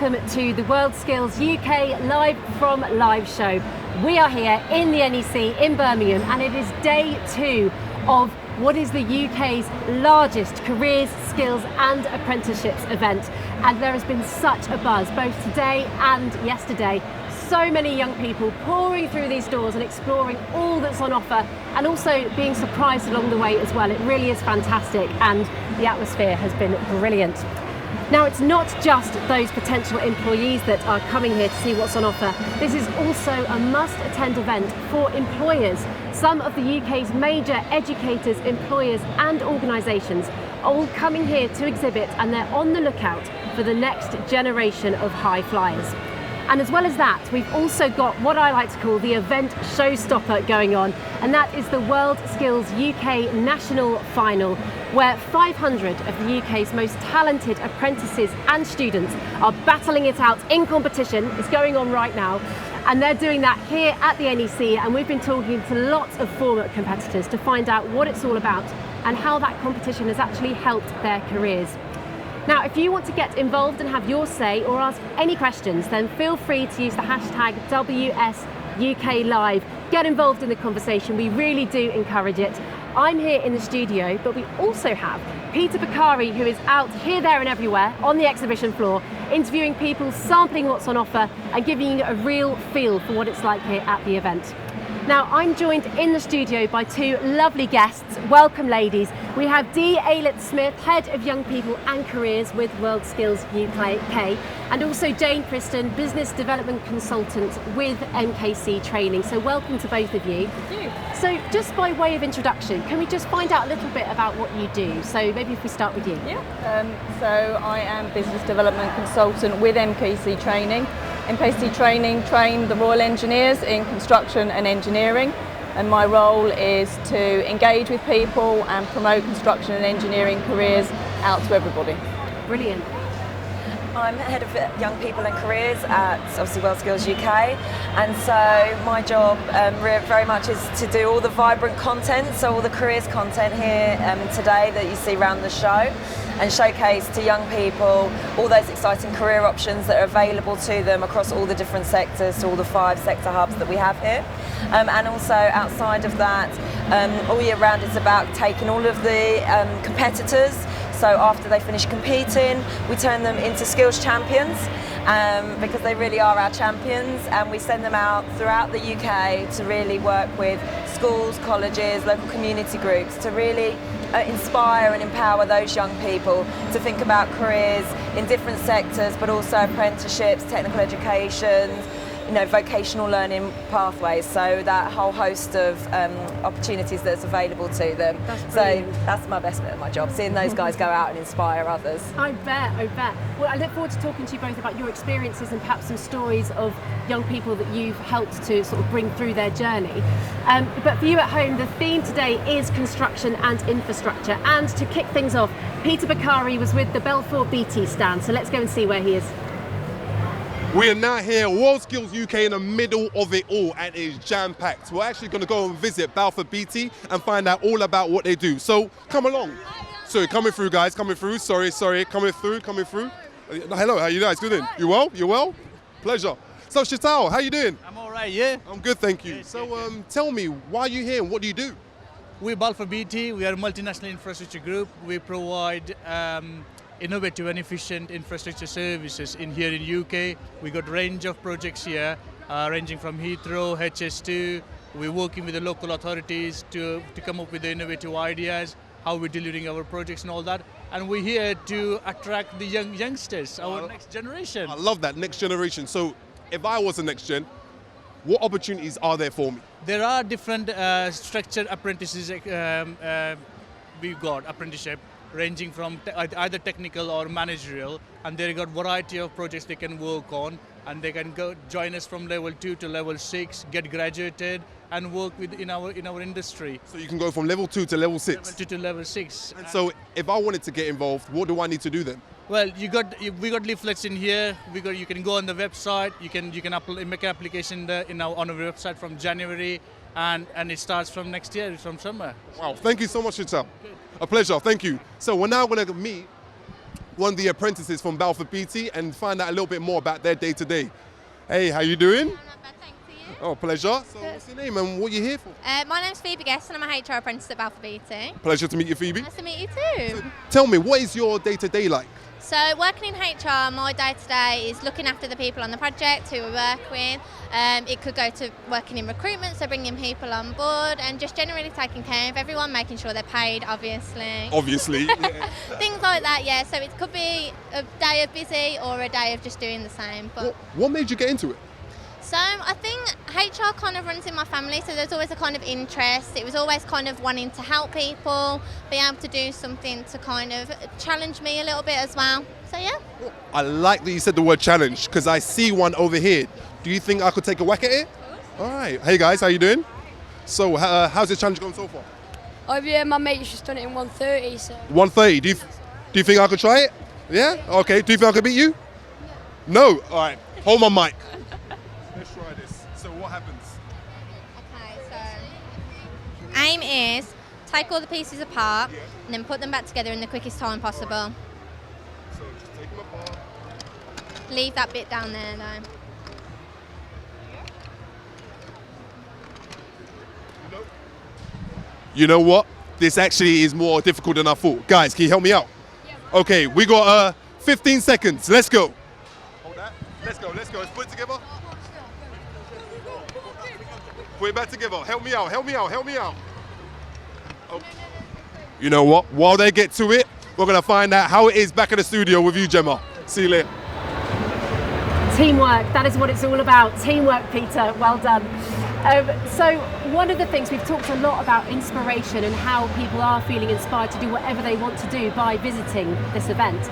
welcome to the WorldSkills UK Live from Live show. We are here in the NEC in Birmingham, and it is day 2 of what is the UK's largest careers, skills and apprenticeships event. And there has been such a buzz both today and yesterday. So many young people pouring through these doors and exploring all that's on offer, and also being surprised along the way as well. It really is fantastic, and the atmosphere has been brilliant. Now, it's not just those potential employees that are coming here to see what's on offer. This is also a must-attend event for employers. Some of the UK's major educators, employers and organisations are all coming here to exhibit, and they're on the lookout for the next generation of high flyers. And as well as that, we've also got what I like to call the event showstopper going on, and that is the WorldSkills UK National Final, where 500 of the UK's most talented apprentices and students are battling it out in competition. It's going on right now, and they're doing that here at the NEC, and we've been talking to lots of former competitors to find out what it's all about and how that competition has actually helped their careers. Now, if you want to get involved and have your say or ask any questions, then feel free to use the hashtag WSUKLive. Get involved in the conversation. We really do encourage it. I'm here in the studio, but we also have Peter Pickering, who is out here, there and everywhere on the exhibition floor, interviewing people, sampling what's on offer and giving you a real feel for what it's like here at the event. Now, I'm joined in the studio by 2 lovely guests. Welcome, ladies. We have Dee Aylett-Smith, Head of Young People and Careers with WorldSkills UK, and also Jane Preston, Business Development Consultant with MKC Training. So welcome to both of you. Thank you. So just by way of introduction, can we just find out a little bit about what you do? So maybe if we start with you. Yeah. So I am Business Development Consultant with MKC Training. MKC Training train the Royal Engineers in construction and engineering, and my role is to engage with people and promote construction and engineering careers out to everybody. Brilliant. I'm Head of Young People and Careers at obviously WorldSkills UK, and so my job very much is to do all the vibrant content, so all the careers content here today that you see around the show, and showcase to young people all those exciting career options that are available to them across all the different sectors, so all the 5 sector hubs that we have here. And also outside of that, all year round it's about taking all of the competitors. So after they finish competing, we turn them into skills champions because they really are our champions, and we send them out throughout the UK to really work with schools, colleges, local community groups to really inspire and empower those young people to think about careers in different sectors, but also apprenticeships, technical education, vocational learning pathways, so that whole host of opportunities that's available to them. So that's my best bit of my job, seeing those guys go out and inspire others. I bet. Well, I look forward to talking to you both about your experiences and perhaps some stories of young people that you've helped to sort of bring through their journey. But for you at home, the theme today is construction and infrastructure. And to kick things off, Peter Pickering was with the Balfour Beatty stand, so let's go and see where he is. We are now here, WorldSkills UK, in the middle of it all, and it is jam-packed. We're actually going to go and visit Balfour Beatty and find out all about what they do. So come along. Sorry, coming through, guys, coming through. Sorry, coming through. Hello, how you guys doing? You well? You well? Pleasure. So Shital, how you doing? I'm all right, yeah. I'm good, thank you. So tell me, why are you here and what do you do? We're Balfour Beatty. We are a multinational infrastructure group. We provide innovative and efficient infrastructure services here in UK. We got a range of projects here, ranging from Heathrow, HS2. We're working with the local authorities to come up with the innovative ideas, how we're delivering our projects and all that. And we're here to attract the youngsters, our next generation. I love that, next generation. So if I was the next gen, what opportunities are there for me? There are different structured apprentices. We've got apprenticeship ranging from either technical or managerial, and they've got variety of projects they can work on, and they can go join us from level 2 to level 6, get graduated and work in our industry. So you can go from level 2 to level 6? Level 2 to level 6. And so if I wanted to get involved, what do I need to do then? Well, we got leaflets in here. You can go on the website. You can make an application on our website from January, and it starts from next year, from summer. Wow, thank you so much, Shital. A pleasure, thank you. So we're now going to meet one of the apprentices from Balfour Beatty and find out a little bit more about their day-to-day. Hey, how you doing? Not bad, thanks. To you? Oh, pleasure. So what's your name and what are you here for? My name's Phoebe Guest and I'm a HR apprentice at Balfour Beatty. Pleasure to meet you, Phoebe. Nice to meet you too. Tell me, what is your day-to-day like? So working in HR, my day-to-day is looking after the people on the project who we work with. It could go to working in recruitment, so bringing people on board and just generally taking care of everyone, making sure they're paid, obviously. Obviously. Yeah. Things like that, yeah. So it could be a day of busy or a day of just doing the same. But What made you get into it? So I think HR kind of runs in my family, so there's always a kind of interest. It was always kind of wanting to help people, be able to do something to kind of challenge me a little bit as well. So yeah. I like that you said the word challenge because I see one over here. Do you think I could take a whack at it? All right. Hey guys, how you doing? So how's the challenge going so far? My mate's just done it in 1:30, so. 1:30. Do you think I could try it? Yeah? Okay. Do you think I could beat you? No. All right. Hold my mic. Let's try this. So what happens? Okay, so aim is take all the pieces apart and then put them back together in the quickest time possible. So just take them apart. Leave that bit down there though. You know what? This actually is more difficult than I thought. Guys, can you help me out? Okay, we got 15 seconds. Let's go. Hold that. Let's go. Let's put it together. Put it back together. Help me out. Oh. You know what? While they get to it, we're going to find out how it is back in the studio with you, Gemma. See you later. Teamwork, that is what it's all about. Teamwork, Peter, well done. So one of the things, we've talked a lot about inspiration and how people are feeling inspired to do whatever they want to do by visiting this event.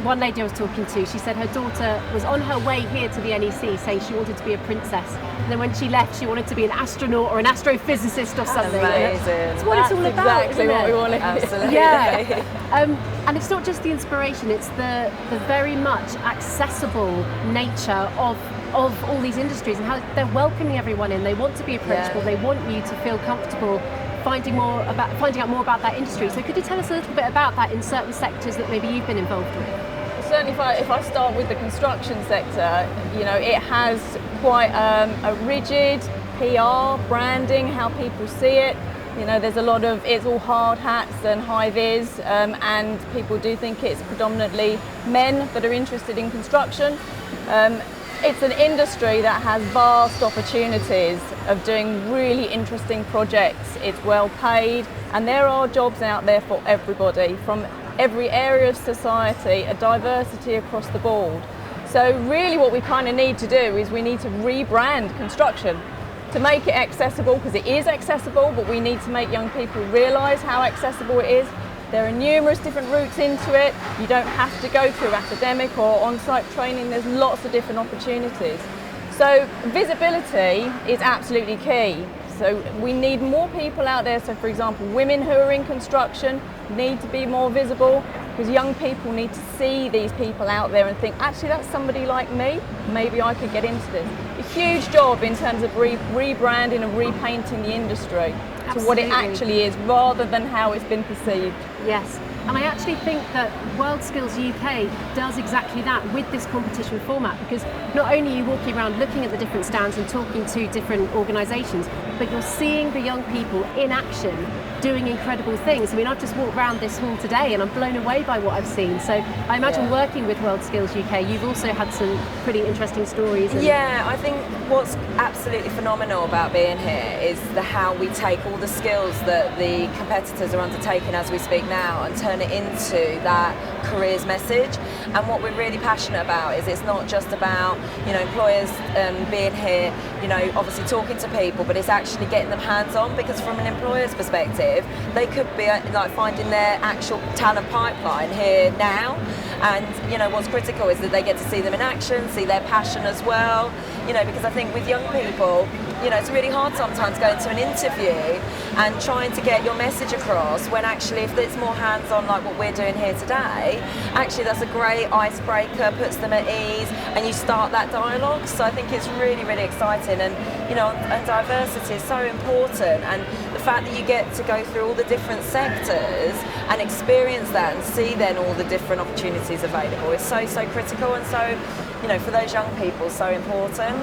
One lady I was talking to, she said her daughter was on her way here to the NEC saying she wanted to be a princess. And then when she left, she wanted to be an astronaut or an astrophysicist or something. Amazing. That's what it's all about, Exactly isn't what it? we want to Absolutely. Yeah. And it's not just the inspiration, it's the very much accessible nature of all these industries and how they're welcoming everyone in. They want to be approachable, they want you to feel comfortable finding out more about that industry. So could you tell us a little bit about that in certain sectors that maybe you've been involved with? Certainly if I start with the construction sector, it has quite a rigid PR, branding, how people see it. There's a lot of, it's all hard hats and high vis, and people do think it's predominantly men that are interested in construction. It's an industry that has vast opportunities of doing really interesting projects. It's well paid, and there are jobs out there for everybody, from every area of society, a diversity across the board. So really what we kind of need to do is we need to rebrand construction to make it accessible, because it is accessible, but we need to make young people realise how accessible it is. There are numerous different routes into it. You don't have to go through academic or on-site training. There's lots of different opportunities. So visibility is absolutely key. So we need more people out there. So for example, women who are in construction need to be more visible, because young people need to see these people out there and think, actually that's somebody like me, maybe I could get into this. A huge job in terms of rebranding and repainting the industry to what it actually is, rather than how it's been perceived. Yes, and I actually think that WorldSkills UK does exactly that with this competition format, because not only are you walking around looking at the different stands and talking to different organisations, but you're seeing the young people in action doing incredible things. I've just walked around this hall today and I'm blown away by what I've seen. So I imagine working with WorldSkills UK, you've also had some pretty interesting stories. Yeah, I think what's absolutely phenomenal about being here is how we take all the skills that the competitors are undertaking as we speak now and turn it into that careers message. And what we're really passionate about is it's not just about employers being here, obviously talking to people, but it's actually getting them hands-on, because from an employer's perspective, they could be finding their actual talent pipeline here now. And what's critical is that they get to see them in action, see their passion as well. Because I think with young people, it's really hard sometimes going to an interview and trying to get your message across, when actually if it's more hands-on like what we're doing here today, actually that's a great icebreaker, puts them at ease, and you start that dialogue. So I think it's really, really exciting, and and diversity is so important, and the fact that you get to go through all the different sectors and experience that and see then all the different opportunities available is so, so critical, and so for those young people, so important.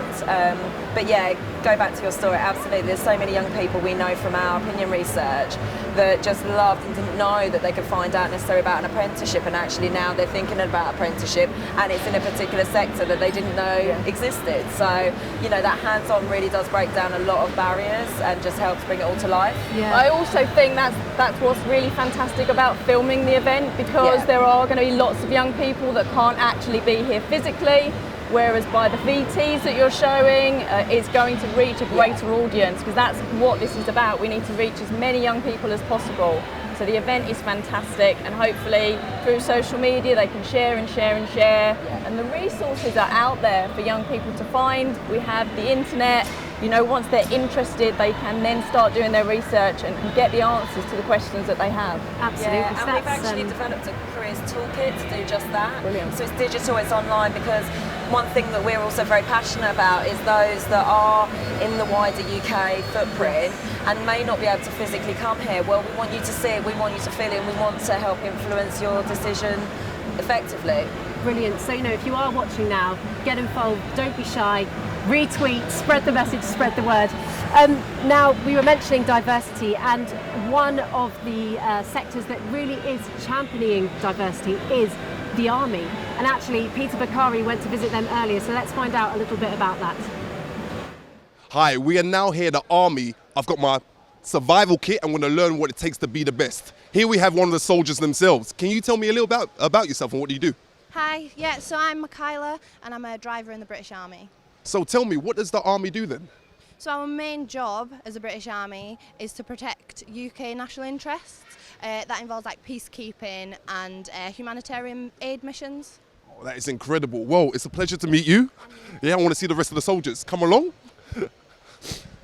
But yeah, go back to your story, absolutely. There's so many young people we know from our opinion research that just loved and didn't know that they could find out necessarily about an apprenticeship, and actually now they're thinking about apprenticeship and it's in a particular sector that they didn't know existed. So, that hands-on really does break down a lot of barriers and just helps bring it all to life. Yeah. I also think that's what's really fantastic about filming the event, because there are going to be lots of young people that can't actually be here physically, whereas by the VTs that you're showing, it's going to reach a greater audience, because that's what this is about. We need to reach as many young people as possible. So the event is fantastic, and hopefully through social media they can share and share and share, and the resources are out there for young people to find. We have the internet. Once they're interested, they can then start doing their research and get the answers to the questions that they have. Absolutely. Yeah, and we've actually developed a careers toolkit to do just that. Brilliant. So it's digital, it's online, because one thing that we're also very passionate about is those that are in the wider UK footprint and may not be able to physically come here. Well, we want you to see it, we want you to feel it, and we want to help influence your decision effectively. Brilliant. So, if you are watching now, get involved, don't be shy, retweet, spread the message, spread the word. Now, we were mentioning diversity, and one of the sectors that really is championing diversity is the Army. And actually, Peter Bakari went to visit them earlier, so let's find out a little bit about that. Hi, we are now here at the Army. I've got my survival kit. I'm going to learn what it takes to be the best. Here we have one of the soldiers themselves. Can you tell me a little about yourself and what do you do? Hi, so I'm Michaela and I'm a driver in the British Army. So tell me, what does the Army do then? So our main job as the British Army is to protect UK national interests. That involves like peacekeeping and humanitarian aid missions. Oh, that is incredible. Well, it's a pleasure to meet you. Yeah, I want to see the rest of the soldiers. Come along.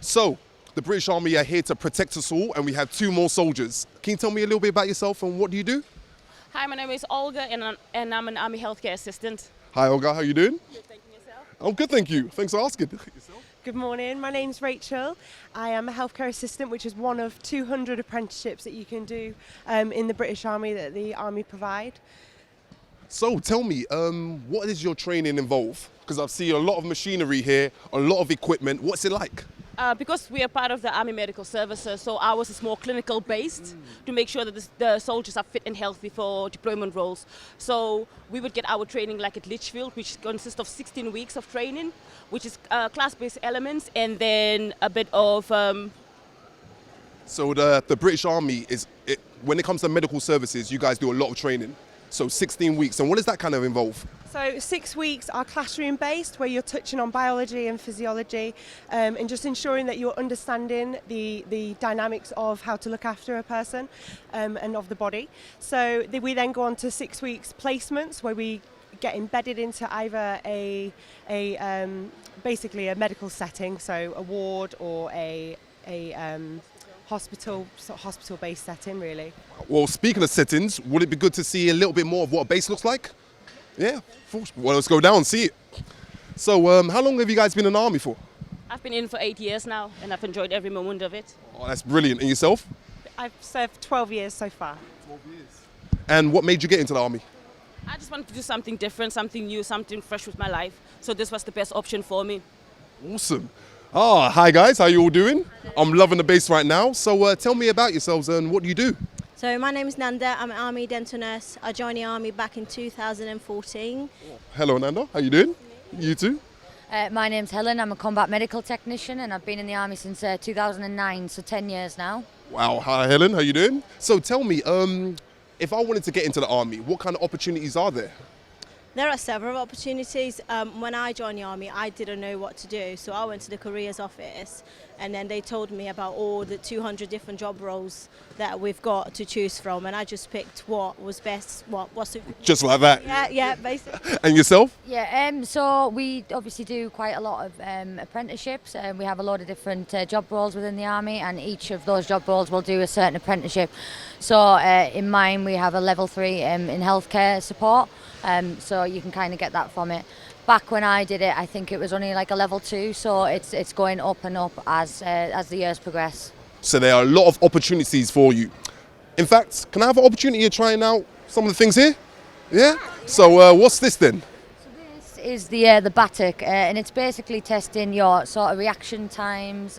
So, the British Army are here to protect us all, and we have 2 more soldiers. Can you tell me a little bit about yourself and what do you do? Hi, my name is Olga and I'm an Army healthcare assistant. Hi Olga, how are you doing? Good, thank you. Yourself? I'm good, thank you. Thanks for asking. Yourself? Good morning, my name's Rachel. I am a healthcare assistant, which is one of 200 apprenticeships that you can do in the British Army that the Army provide. So tell me, what does your training involve? Because I see a lot of machinery here, a lot of equipment. What's it like? Because we are part of the Army Medical Services, so ours is more clinical based to make sure that the soldiers are fit and healthy for deployment roles. So we would get our training like at Lichfield, which consists of 16 weeks of training, which is class-based elements, and then a bit of... So the British Army, when it comes to medical services, you guys do a lot of training. So 16 weeks, and what does that kind of involve? So 6 weeks are classroom based, where you're touching on biology and physiology and just ensuring that you're understanding the dynamics of how to look after a person and of the body. So we then go on to 6 weeks placements, where we get embedded into either basically a medical setting, so a ward or a hospital-based setting, really. Well, speaking of settings, would it be good to see a little bit more of what a base looks like? Yeah, well, let's go down and see it. So, how long have you guys been in the Army for? I've been in for 8 years now, and I've enjoyed every moment of it. Oh, that's brilliant. And yourself? I've served 12 years so far. 12 years. And what made you get into the Army? I just wanted to do something different, something new, something fresh with my life. So this was the best option for me. Awesome. Hi guys, how you all doing? I'm loving the base right now. So tell me about yourselves and what do you do? So my name is Nanda, I'm an Army dental nurse. I joined the Army back in 2014. Hello Nanda, how you doing? You too? My name's Helen, I'm a combat medical technician and I've been in the Army since 2009, so 10 years now. Wow, hi Helen, how you doing? So tell me, if I wanted to get into the Army, what kind of opportunities are there? There are several opportunities. When I joined the Army, I didn't know what to do, so I went to the careers office and then they told me about all the 200 different job roles that we've got to choose from, and I just picked what was best, what suited. Just like that? Yeah, basically. And yourself? Yeah, so we obviously do quite a lot of apprenticeships. We have a lot of different job roles within the army, and each of those job roles will do a certain apprenticeship. So in mine we have a level 3 in healthcare support, so you can kind of get that from it. Back when I did it, I think it was only like a level 2, so it's going up and up as the years progress. So there are a lot of opportunities for you. In fact, can I have an opportunity of trying out some of the things here? Yeah? So what's this then? This is the BATIC, and it's basically testing your sort of reaction times,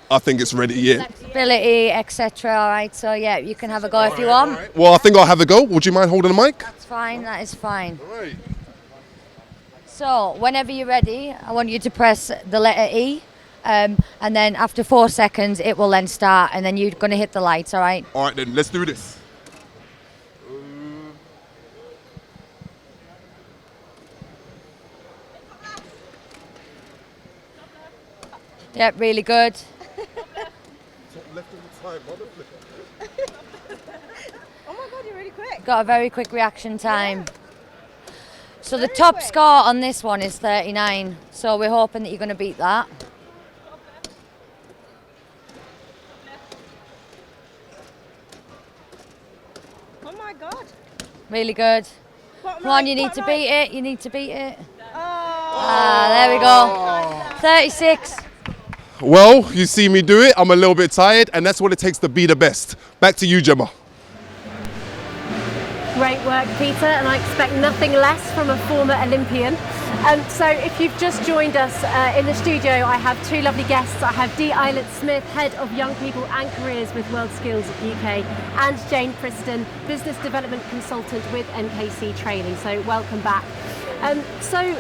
I think it's ready, yeah. flexibility, etc. All right, so yeah, you can have a go if you want. Right. Well, I think I'll have a go. Would you mind holding the mic? That's fine, that is fine. All right. So whenever you're ready, I want you to press the letter E, and then after 4 seconds it will then start, and then you're going to hit the lights, all right? All right then, let's do this. Yep, really good. Oh my God, you're really quick. Got a very quick reaction time. So the top score on this one is 39, so we're hoping that you're going to beat that. Oh my God. Really good. Come on, you need to beat it, you need to beat it. There we go. 36. Well, you see me do it. I'm a little bit tired, and that's what it takes to be the best. Back to you, Gemma. Great work, Peter, and I expect nothing less from a former Olympian. So if you've just joined us in the studio, I have two lovely guests. I have Dee Eilert-Smith, Head of Young People and Careers with WorldSkills UK, and Jane Preston, Business Development Consultant with MKC Training. So welcome back. So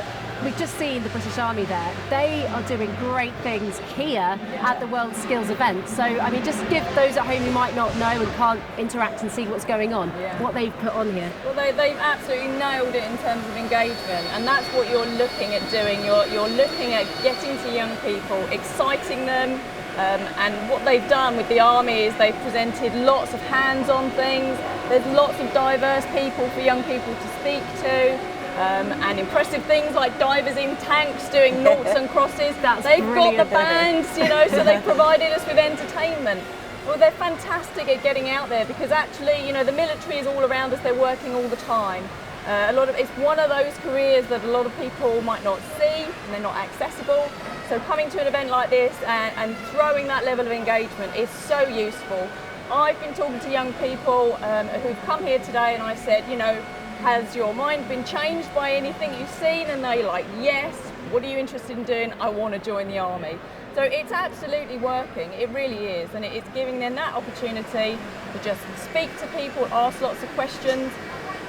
we've just seen the British Army there. They are doing great things here at the WorldSkills event. So, I mean, just give those at home who might not know and can't interact and see what's going on, what they've put on here. Well, they've absolutely nailed it in terms of engagement, and that's what you're looking at doing. You're looking at getting to young people, exciting them, and what they've done with the Army is they've presented lots of hands-on things. There's lots of diverse people for young people to speak to. And impressive things like divers in tanks doing noughts and crosses. They've got the bands, you know, so they've provided us with entertainment. Well, they're fantastic at getting out there because actually, you know, the military is all around us. They're working all the time. It's one of those careers that a lot of people might not see and they're not accessible. So coming to an event like this and throwing that level of engagement is so useful. I've been talking to young people who've come here today, and I said, you know, has your mind been changed by anything you've seen? And they're like, yes. What are you interested in doing? I want to join the Army. So it's absolutely working, it really is, and it's giving them that opportunity to just speak to people, ask lots of questions.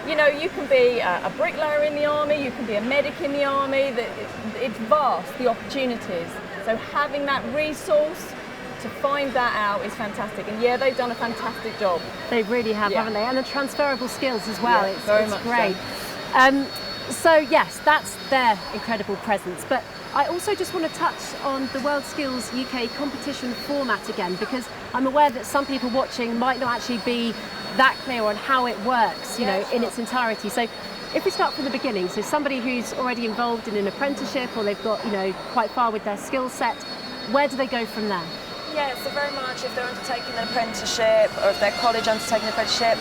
You know, you can be a bricklayer in the Army, you can be a medic in the Army, it's vast, the opportunities. So having that resource to find that out is fantastic, and yeah, they've done a fantastic job. They really have, haven't they? And the transferable skills as well. Yeah, it's great. So yes, that's their incredible presence. But I also just want to touch on the WorldSkills UK competition format again, because I'm aware that some people watching might not actually be that clear on how it works, you know, in its entirety. So if we start from the beginning, so somebody who's already involved in an apprenticeship, or they've got, you know, quite far with their skill set, where do they go from there? Yeah, so very much if they're undertaking an apprenticeship or if their college undertaking an apprenticeship,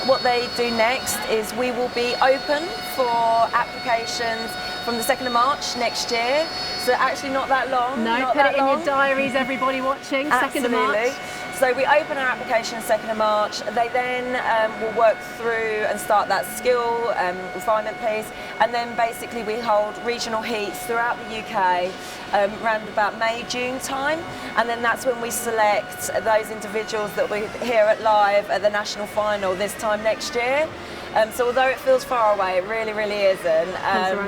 what they do next is we will be open for applications from the 2nd of March next year. So actually not that long. No, not put that it in long. your diaries, everybody watching, Absolutely. 2nd of March. So we open our application 2nd of March. They then will work through and start that skill refinement piece, and then basically we hold regional heats throughout the UK around about May, June time, and then that's when we select those individuals that we here at live at the national final this time next year. So although it feels far away, it really, really isn't.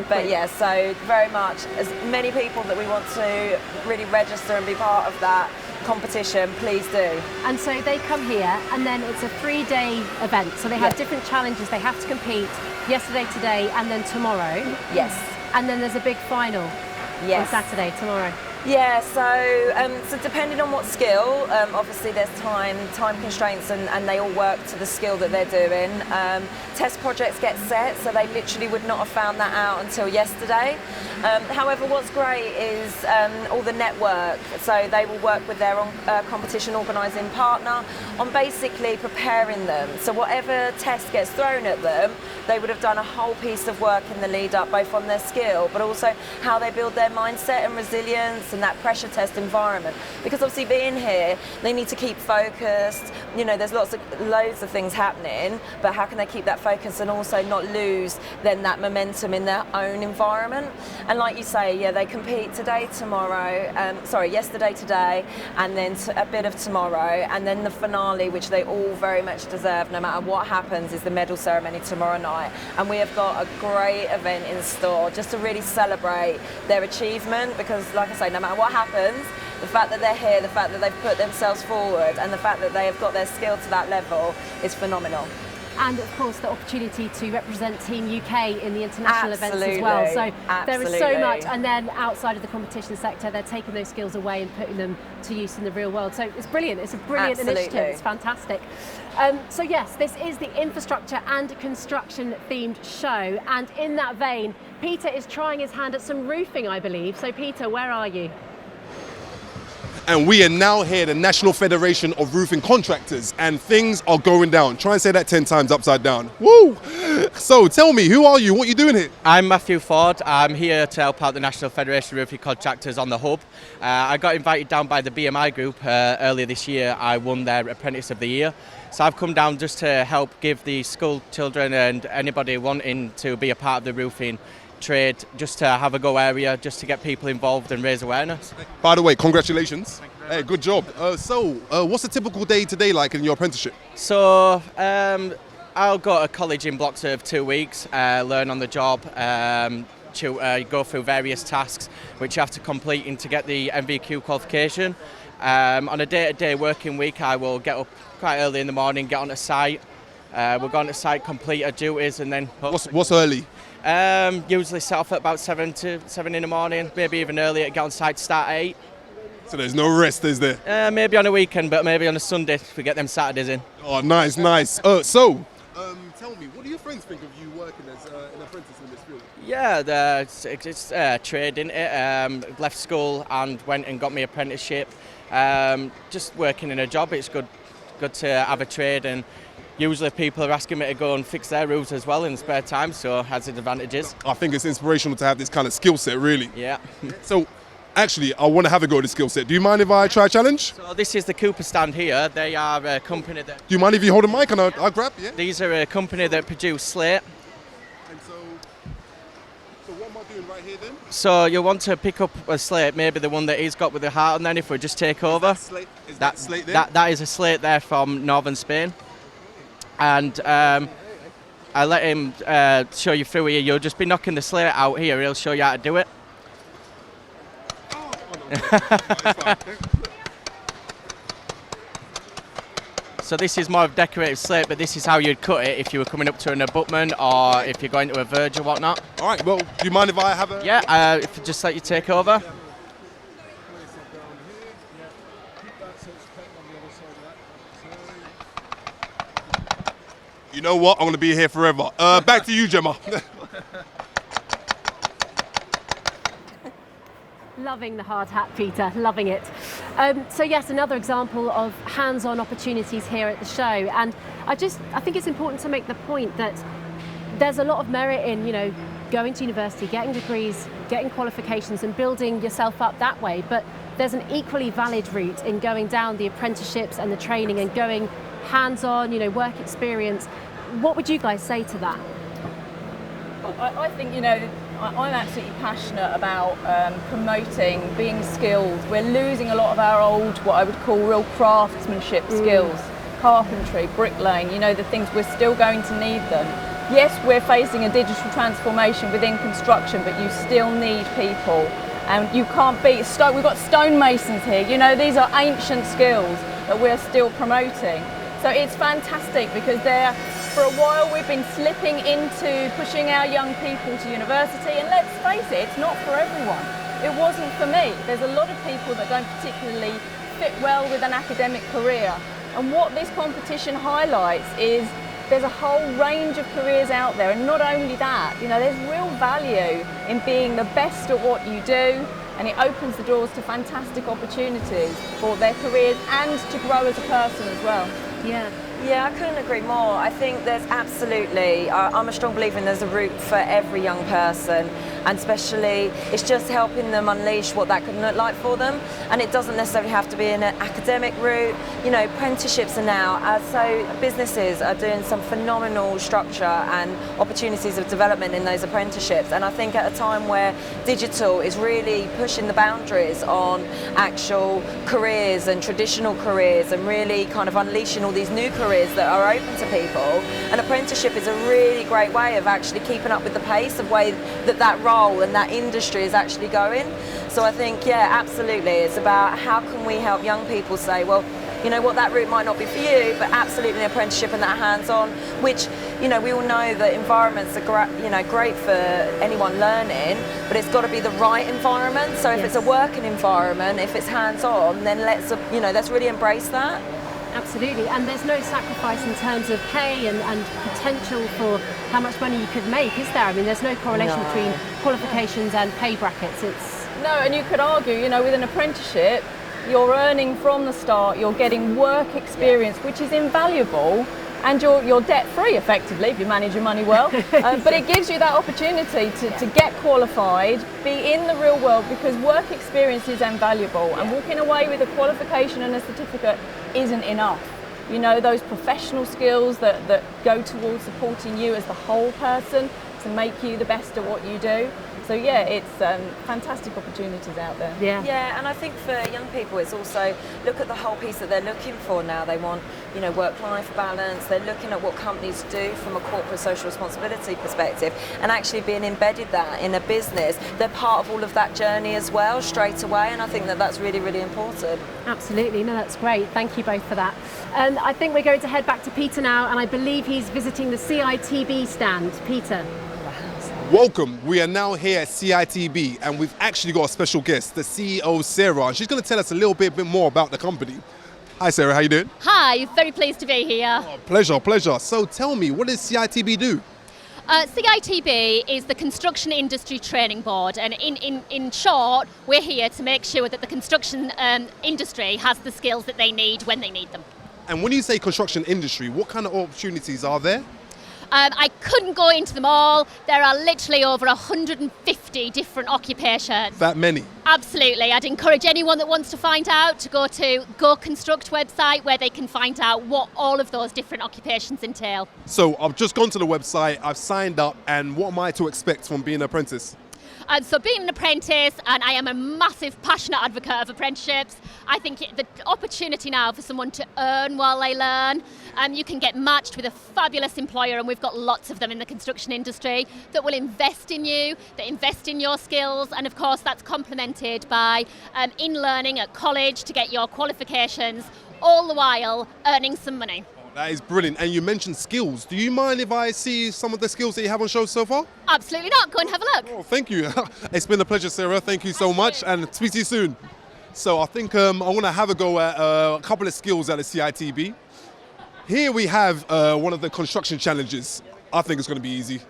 But yeah, so very much as many people that we want to really register and be part of that competition, please do. And so they come here, and then it's a 3-day event. So they have different challenges. They have to compete yesterday, today, and then tomorrow. Yes. And then there's a big final on Saturday, tomorrow. Yeah, so depending on what skill, obviously there's time constraints and they all work to the skill that they're doing. Test projects get set, so they literally would not have found that out until yesterday. However, what's great is all the network, so they will work with their competition organising partner on basically preparing them. So whatever test gets thrown at them, they would have done a whole piece of work in the lead up, both on their skill, but also how they build their mindset and resilience and that pressure test environment. Because obviously being here, they need to keep focused. You know, there's loads of things happening, but how can they keep that focus and also not lose then that momentum in their own environment? And like you say, yeah, they compete yesterday, today, and then a bit of tomorrow, and then the finale, which they all very much deserve, no matter what happens, is the medal ceremony tomorrow night. And we have got a great event in store just to really celebrate their achievement, because like I say, no matter what happens, the fact that they're here, the fact that they've put themselves forward, and the fact that they have got their skill to that level is phenomenal. And of course the opportunity to represent Team UK in the international events as well. So there is so much, and then outside of the competition sector, they're taking those skills away and putting them to use in the real world. So it's brilliant. It's a brilliant initiative. It's fantastic. So yes, this is the infrastructure and construction themed show, and in that vein, Peter is trying his hand at some roofing, I believe. So Peter, where are you? And we are now here at the National Federation of Roofing Contractors, and things are going down. Try and say that 10 times upside down. Woo! So tell me, who are you? What are you doing here? I'm Matthew Ford. I'm here to help out the National Federation of Roofing Contractors on the hub. I got invited down by the BMI group earlier this year. I won their Apprentice of the Year. So I've come down just to help give the school children and anybody wanting to be a part of the roofing trade, just to have a go area, just to get people involved and raise awareness. By the way, congratulations. Hey, good job. What's a typical day today like in your apprenticeship? So I'll go to college in blocks of 2 weeks, learn on the job, go through various tasks which you have to complete to get the MVQ qualification. On a day-to-day working week, I will get up quite early in the morning, get onto site. We'll go onto site, complete our duties, and then... What's early? Usually set off at about 7 in the morning, maybe even earlier, get on site, start at 8. So there's no rest, is there? Maybe on a weekend, but maybe on a Sunday if we get them Saturdays in. Oh, nice. Tell me, what do your friends think of you working as an apprentice in this field? Yeah, it's trade, isn't it? Left school and went and got my apprenticeship. Just working in a job, it's good to have a trade, and usually people are asking me to go and fix their roofs as well in spare time, so it has its advantages. I think it's inspirational to have this kind of skill set, really. Yeah. So, actually, I want to have a go at the skill set. Do you mind if I try a challenge? So this is the Cooper stand here. They are a company that... Do you mind if you hold a mic and I'll grab? Yeah. These are a company that produce slate. And so what am I doing right here then? So you'll want to pick up a slate, maybe the one that he's got with the heart on, then if we just take over. Is that slate there? That is a slate there from northern Spain. And I let him show you through here. You'll just be knocking the slate out here. He'll show you how to do it. So this is more of decorative slate, but this is how you'd cut it if you were coming up to an abutment or if you're going to a verge or whatnot. All right, well, do you mind if I have a... Yeah, if you just let you take over. You know what? I'm going to be here forever. Back to you, Gemma. Loving the hard hat, Peter, loving it. So yes, another example of hands-on opportunities here at the show. And I think it's important to make the point that there's a lot of merit in, going to university, getting degrees, getting qualifications and building yourself up that way. But there's an equally valid route in going down the apprenticeships and the training and going hands-on, work experience. What would you guys say to that? I think, I'm absolutely passionate about promoting being skilled. We're losing a lot of our old, what I would call real craftsmanship skills, carpentry, bricklaying, the things we're still going to need them. Yes, we're facing a digital transformation within construction, but you still need people. And you can't beat stone. We've got stonemasons here. These are ancient skills that we're still promoting. So it's fantastic because for a while we've been slipping into pushing our young people to university, and let's face it, it's not for everyone. it wasn't for me. There's a lot of people that don't particularly fit well with an academic career. And what this competition highlights is there's a whole range of careers out there, and not only that, you know, there's real value in being the best at what you do, and it opens the doors to fantastic opportunities for their careers and to grow as a person as well. Yeah. Yeah, I couldn't agree more. I think there's absolutely, I'm a strong believer in there's a route for every young person, and especially it's just helping them unleash what that could look like for them. And it doesn't necessarily have to be in an academic route. You know, apprenticeships are now, so businesses are doing some phenomenal structure and opportunities of development in those apprenticeships. And I think at a time where digital is really pushing the boundaries on actual careers and traditional careers, and really kind of unleashing all these new careers that are open to people, an apprenticeship is a really great way of actually keeping up with the pace of way that role and that industry is actually going. So I think, yeah, absolutely, it's about how can we help young people say, well, you know what, that route might not be for you, but absolutely an apprenticeship and that hands-on, which, you know, we all know that environments are great for anyone learning, but it's got to be the right environment. So if it's a working environment, if it's hands-on, then let's really embrace that. Absolutely, and there's no sacrifice in terms of pay and potential for how much money you could make, is there? I mean, there's no correlation between qualifications and pay brackets. No, and you could argue, you know, with an apprenticeship, you're earning from the start, you're getting work experience, which is invaluable, and you're debt-free effectively if you manage your money well. But it gives you that opportunity to get qualified, be in the real world, because work experience is invaluable, and walking away with a qualification and a certificate isn't enough. You know, those professional skills that go towards supporting you as the whole person to make you the best at what you do. So yeah, it's fantastic opportunities out there. Yeah, and I think for young people, it's also look at the whole piece that they're looking for now. They want, you know, work-life balance. They're looking at what companies do from a corporate social responsibility perspective, and actually being embedded that in a business. They're part of all of that journey as well, straight away, and I think that that's really, really important. Absolutely, no, that's great. Thank you both for that. And I think we're going to head back to Peter now, and I believe he's visiting the CITB stand. Peter. Welcome. We are now here at CITB, and we've actually got a special guest, the CEO, Sarah, and she's going to tell us a little bit more about the company. Hi, Sarah. How you doing? Hi. Very pleased to be here. Oh, pleasure. So tell me, what does CITB do? CITB is the Construction Industry Training Board, and in short, we're here to make sure that the construction industry has the skills that they need when they need them. And when you say construction industry, what kind of opportunities are there? I couldn't go into them all. There are literally over 150 different occupations. That many? Absolutely. I'd encourage anyone that wants to find out to go to Go Construct website, where they can find out what all of those different occupations entail. So I've just gone to the website, I've signed up, and what am I to expect from being an apprentice? So being an apprentice, and I am a massive passionate advocate of apprenticeships, I think the opportunity now for someone to earn while they learn, you can get matched with a fabulous employer, and we've got lots of them in the construction industry that will invest in you, that invest in your skills, and of course that's complemented by in learning at college to get your qualifications, all the while earning some money. That is brilliant. And you mentioned skills. Do you mind if I see some of the skills that you have on show so far? Absolutely not. Go and have a look. Oh, thank you. It's been a pleasure, Sarah. Thank you so much, and speak to you soon. So I think I want to have a go at a couple of skills at the CITB. Here we have one of the construction challenges. I think it's going to be easy.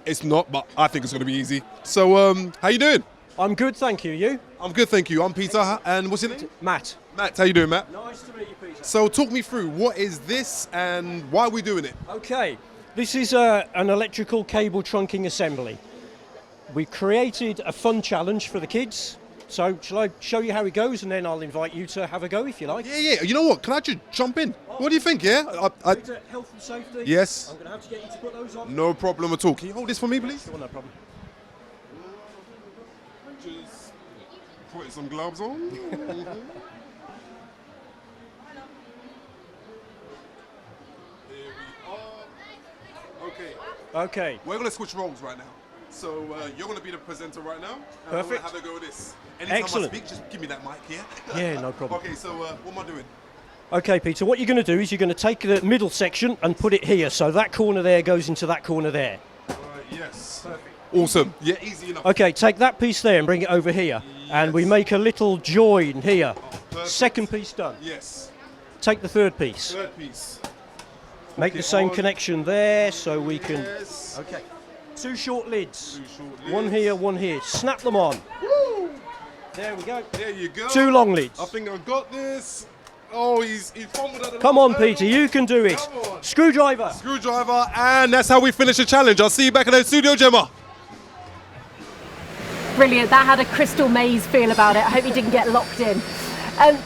It's not, but I think it's going to be easy. So how you doing? I'm good, thank you. You? I'm good, thank you. I'm Peter, and what's your name? Matt. Matt, how you doing, Matt? Nice to meet you, Peter. So talk me through, what is this and why are we doing it? Okay, this is an electrical cable trunking assembly. We created a fun challenge for the kids. So shall I show you how it goes, and then I'll invite you to have a go if you like? Yeah. You know what? Can I just jump in? What do you think, yeah? Peter, health and safety? Yes. I'm going to have to get you to put those on. No problem at all. Can you hold this for me, please? Sure, no problem. Just put some gloves on. Okay. We're going to switch roles right now. So you're going to be the presenter right now. And Perfect. I'm going to have a go at this. Anytime Excellent. I speak, just give me that mic here. Yeah, no problem. Okay, so what am I doing? Okay, Peter, what you're going to do is you're going to take the middle section and put it here. So that corner there goes into that corner there. Yes. Perfect. Awesome. Yeah, easy enough. Okay, take that piece there and bring it over here. And we make a little join here. Second piece done. Yes. Take the third piece. Third piece. Make the same connection there so we can... Yes. Okay. Two short lids. Two short lids. One here, one here. Snap them on. Woo! There we go. There you go. Two long lids. I think I've got this. Oh, he's fumbled at the Come last on, Peter, hurdle. you can do it. Come on. Screwdriver. Screwdriver, and that's how we finish the challenge. I'll see you back in the studio, Gemma. Brilliant. That had a Crystal Maze feel about it. I hope you didn't get locked in.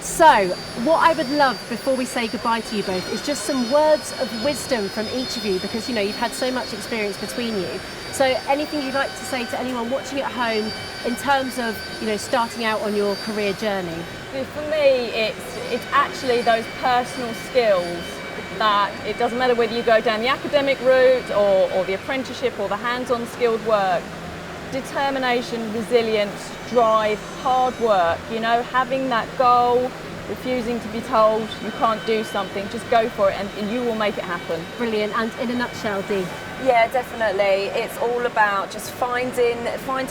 So, what I would love before we say goodbye to you both is just some words of wisdom from each of you, because you know you've had so much experience between you. So, anything you'd like to say to anyone watching at home in terms of starting out on your career journey? For me, it's actually those personal skills that it doesn't matter whether you go down the academic route or the apprenticeship or the hands-on skilled work. Determination, resilience, drive, hard work, having that goal, refusing to be told you can't do something, just go for it and you will make it happen. Brilliant. And in a nutshell, Dee? Yeah, definitely. It's all about just finding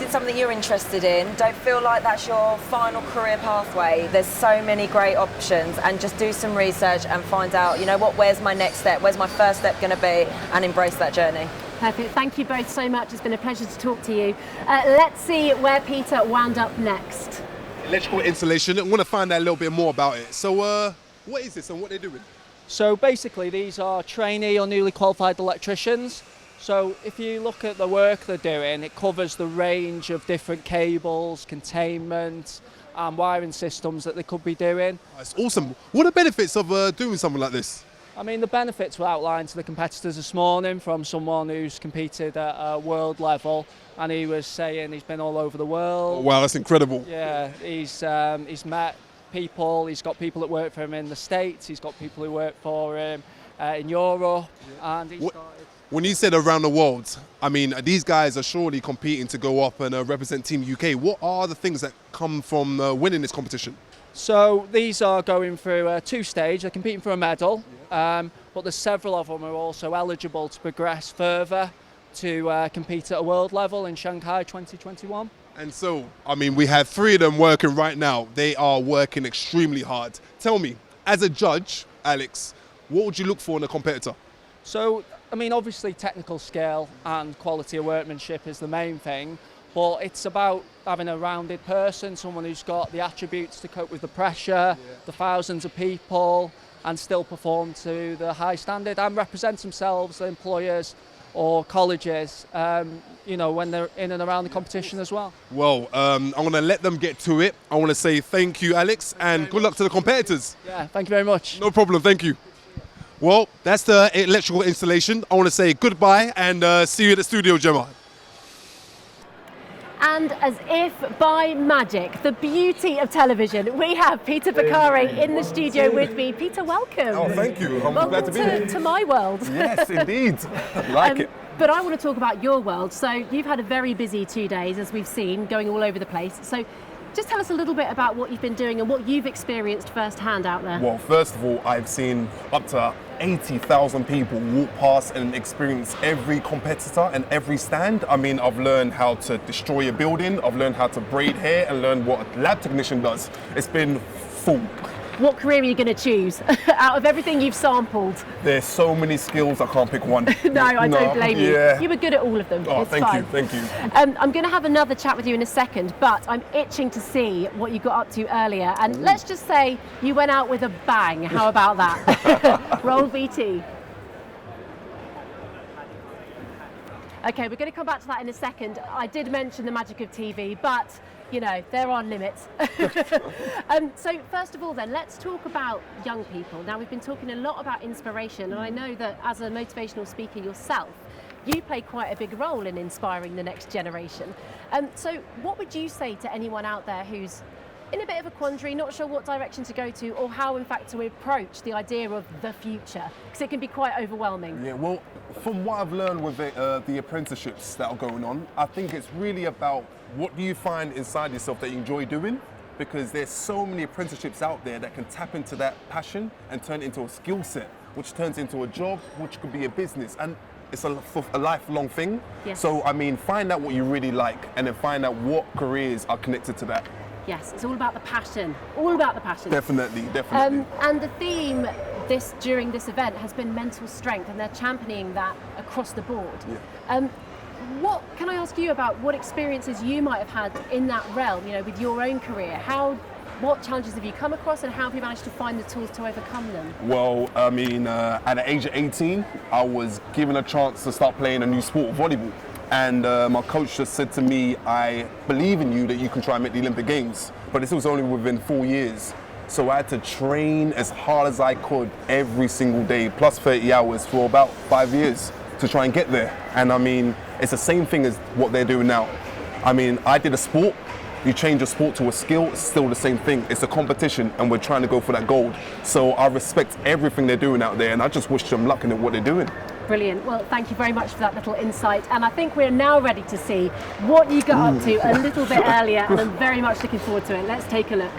something you're interested in. Don't feel like that's your final career pathway. There's so many great options, and just do some research and find out, where's my next step, where's my first step going to be, and embrace that journey. Perfect. Thank you both so much. It's been a pleasure to talk to you. Let's see where Peter wound up next. Electrical installation. I want to find out a little bit more about it. So, what is this and what they're doing? So basically, these are trainee or newly qualified electricians. So if you look at the work they're doing, it covers the range of different cables, containment, and wiring systems that they could be doing. That's awesome. What are the benefits of doing something like this? I mean, the benefits were outlined to the competitors this morning from someone who's competed at a world level, and he was saying he's been all over the world. Oh, wow, that's incredible. Yeah, he's met people, he's got people that work for him in the States, he's got people who work for him in Europe, and he started... When you said around the world, I mean, these guys are surely competing to go up and represent Team UK. What are the things that come from winning this competition? So these are going through a two-stage. They're competing for a medal, but there's several of them who are also eligible to progress further to compete at a world level in Shanghai 2021. And so, I mean, we have three of them working right now. They are working extremely hard. Tell me, as a judge, Alex, what would you look for in a competitor? So, I mean, obviously technical skill and quality of workmanship is the main thing, but it's about having a rounded person, someone who's got the attributes to cope with the pressure, the thousands of people, and still perform to the high standard and represent themselves, the employers or colleges, when they're in and around the competition as well. Well, I'm going to let them get to it. I want to say thank you, Alex, and good luck to the competitors. Yeah, thank you very much. No problem, thank you. Well, that's the electrical installation. I want to say goodbye and see you at the studio, Gemma. And as if by magic, the beauty of television, we have Peter Pickering in the studio with me. Peter, welcome. Oh, thank you. I'm welcome glad to be here. to my world. Yes, indeed. Like it. But I want to talk about your world. So you've had a very busy 2 days, as we've seen, going all over the place. So just tell us a little bit about what you've been doing and what you've experienced firsthand out there. Well, first of all, I've seen up to 80,000 people walk past and experience every competitor and every stand. I mean, I've learned how to destroy a building, I've learned how to braid hair and learn what a lab technician does. It's been full. What career are you going to choose out of everything you've sampled? There's so many skills, I can't pick one. No, I don't blame you. Yeah. You were good at all of them. Oh, it's thank fine. you, thank you. I'm going to have another chat with you in a second, but I'm itching to see what you got up to earlier. And let's just say you went out with a bang. How about that? Roll VT. Okay, we're going to come back to that in a second. I did mention the magic of TV, but there are limits. So first of all then, let's talk about young people. Now, we've been talking a lot about inspiration, and I know that as a motivational speaker yourself, you play quite a big role in inspiring the next generation. So what would you say to anyone out there who's in a bit of a quandary, not sure what direction to go to, or how in fact to approach the idea of the future? Because it can be quite overwhelming. Yeah, well, from what I've learned with the apprenticeships that are going on, I think it's really about what do you find inside yourself that you enjoy doing? Because there's so many apprenticeships out there that can tap into that passion and turn it into a skill set, which turns into a job, which could be a business. And it's a lifelong thing. Yes. So I mean, find out what you really like, and then find out what careers are connected to that. Yes, it's all about the passion. All about the passion. Definitely. And the theme during this event has been mental strength, and they're championing that across the board. Yeah. What can I ask you about what experiences you might have had in that realm, with your own career? What challenges have you come across, and how have you managed to find the tools to overcome them? Well, I mean, at the age of 18, I was given a chance to start playing a new sport, volleyball. And my coach just said to me, I believe in you that you can try and make the Olympic Games. But this was only within 4 years. So I had to train as hard as I could every single day, plus 30 hours for about 5 years to try and get there. And I mean, it's the same thing as what they're doing now. I mean, I did a sport. You change a sport to a skill, it's still the same thing. It's a competition, and we're trying to go for that gold. So I respect everything they're doing out there, and I just wish them luck in what they're doing. Brilliant. Well, thank you very much for that little insight. And I think we're now ready to see what you got up to a little bit earlier, and I'm very much looking forward to it. Let's take a look.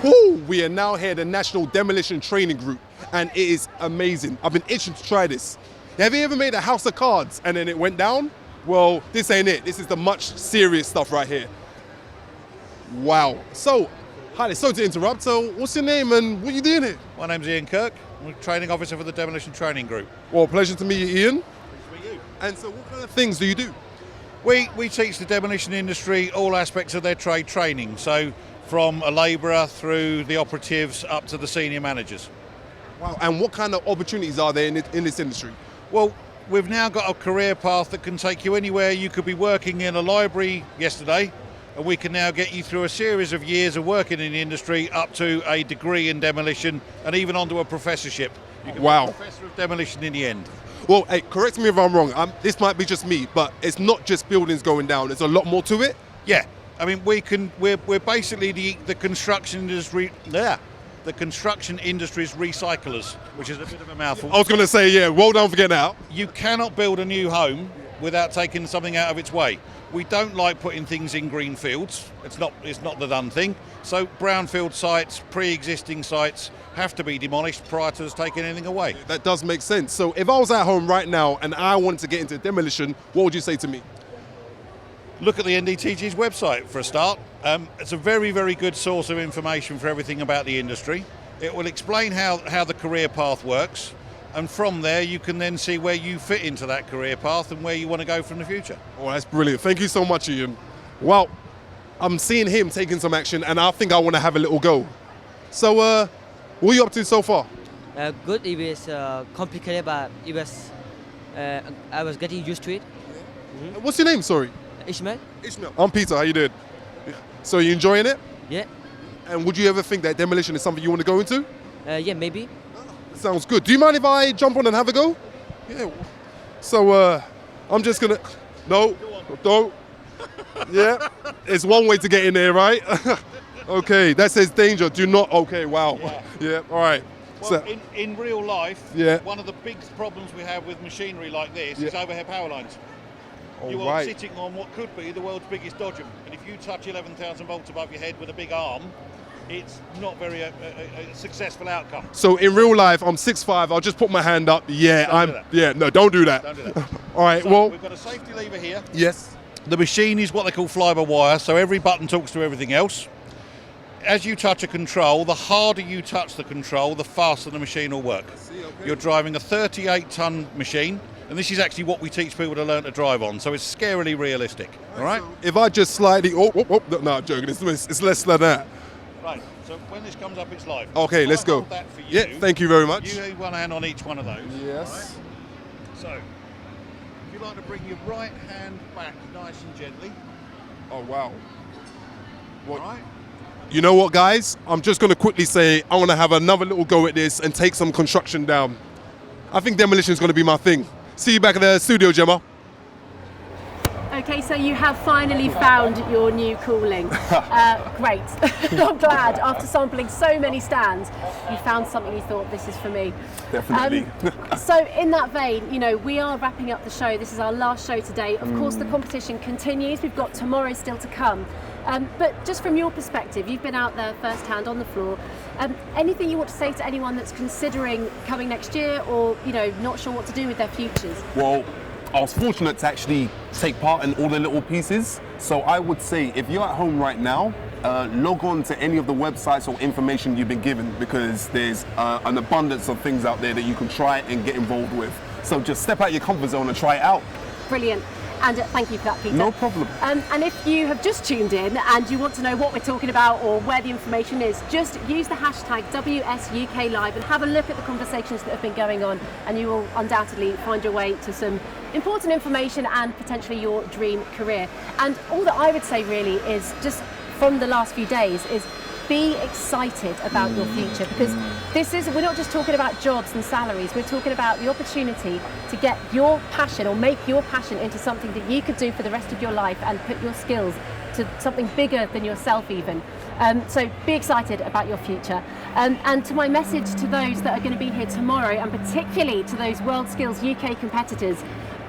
Ooh, we are now here at the National Demolition Training Group, and it is amazing. I've been itching to try this. Have you ever made a house of cards and then it went down? Well, this ain't it. This is the much serious stuff right here. Wow. So, hi, sorry to interrupt. So, what's your name and what are you doing here? My name's Ian Kirk. I'm a training officer for the Demolition Training Group. Well, pleasure to meet you, Ian. Pleasure to meet you. And so, what kind of things do you do? We teach the demolition industry all aspects of their trade training. So, from a labourer through the operatives up to the senior managers. Wow. And what kind of opportunities are there in this industry? Well, we've now got a career path that can take you anywhere. You could be working in a library yesterday, and we can now get you through a series of years of working in the industry up to a degree in demolition and even onto a professorship. You can be a professor of demolition in the end. Well, hey, correct me if I'm wrong. This might be just me, but it's not just buildings going down. There's a lot more to it. Yeah, I mean, we're basically the construction industry. The construction industry's recyclers, which is a bit of a mouthful. I was going to say, yeah, well done for getting out. You cannot build a new home without taking something out of its way. We don't like putting things in green fields. It's not the done thing. So brownfield sites, pre-existing sites have to be demolished prior to us taking anything away. That does make sense. So if I was at home right now and I wanted to get into demolition, what would you say to me? Look at the NDTG's website for a start. It's a very, very good source of information for everything about the industry. It will explain how the career path works, and from there you can then see where you fit into that career path and where you want to go from the future. Oh, that's brilliant. Thank you so much, Ian. Well, I'm seeing him taking some action, and I think I want to have a little go. So, what are you up to so far? Good. It was complicated, but it was. I was getting used to it. Mm-hmm. What's your name? Sorry. Ishmael. Ishmael. I'm Peter. How you doing? So you enjoying it? Yeah. And would you ever think that demolition is something you want to go into? Yeah, maybe. Sounds good. Do you mind if I jump on and have a go? Yeah. So I'm just gonna. No, don't. Yeah. It's one way to get in there, right? Okay. That says danger. Do not. Okay. Wow. Yeah. All right. Well, in real life, Yeah. one of the big problems we have with machinery like this is overhead power lines. You All are right. sitting on what could be the world's biggest dodgem, and if you touch 11,000 volts above your head with a big arm, it's not very a successful outcome. So in real life, I'm 6'5". I'll just put my hand up. Yeah. No, don't do that. Don't do that. All right. So well. we've got a safety lever here. Yes. The machine is what they call fly-by-wire, so every button talks to everything else. As you touch a control, the harder you touch the control, the faster the machine will work. You're driving a 38-ton machine, and this is actually what we teach people to learn to drive on, so it's scarily realistic. All right? If I just slightly. No, I'm joking. It's less than that. Right. So when this comes up, it's live. Okay, let's go. Hold that for you. Yeah. Thank you very much. You need one hand on each one of those. Yes. All right? So, if you like to bring your right hand back nice and gently. Oh wow. All right. You know what, guys? I'm just going to quickly say I want to have another little go at this and take some construction down. I think demolition is going to be my thing. See you back at the studio, Gemma. Okay, Okay, so you have finally found your new calling. Great. I'm glad. After sampling so many stands, you found something you thought, this is for me. Definitely. So in that vein, you know, we are wrapping up the show. This is our last show today. Of course, the competition continues. We've got tomorrow still to come. But just from your perspective, you've been out there firsthand on the floor. Anything you want to say to anyone that's considering coming next year, or you know, not sure what to do with their futures? Well, I was fortunate to actually take part in all the little pieces. So I would say, if you're at home right now, log on to any of the websites or information you've been given, because there's an abundance of things out there that you can try and get involved with. So just step out your comfort zone and try it out. Brilliant. And thank you for that, Peter. No problem. And if you have just tuned in and you want to know what we're talking about or where the information is, just use the hashtag WSUKLive and have a look at the conversations that have been going on, and you will undoubtedly find your way to some important information and potentially your dream career. And all that I would say really is, just from the last few days, is be excited about your future, because we're not just talking about jobs and salaries, we're talking about the opportunity to get your passion, or make your passion, into something that you could do for the rest of your life and put your skills to something bigger than yourself even. So be excited about your future. And to my message to those that are going to be here tomorrow, and particularly to those WorldSkills UK competitors,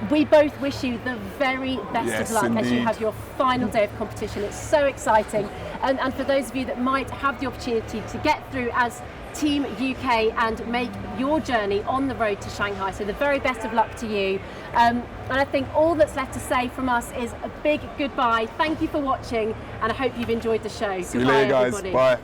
we both wish you the very best of luck as you have your final day of competition. It's so exciting. And for those of you that might have the opportunity to get through as Team UK and make your journey on the road to Shanghai, so the very best of luck to you. And I think all that's left to say from us is a big goodbye. Thank you for watching, and I hope you've enjoyed the show. See you later, guys. Bye.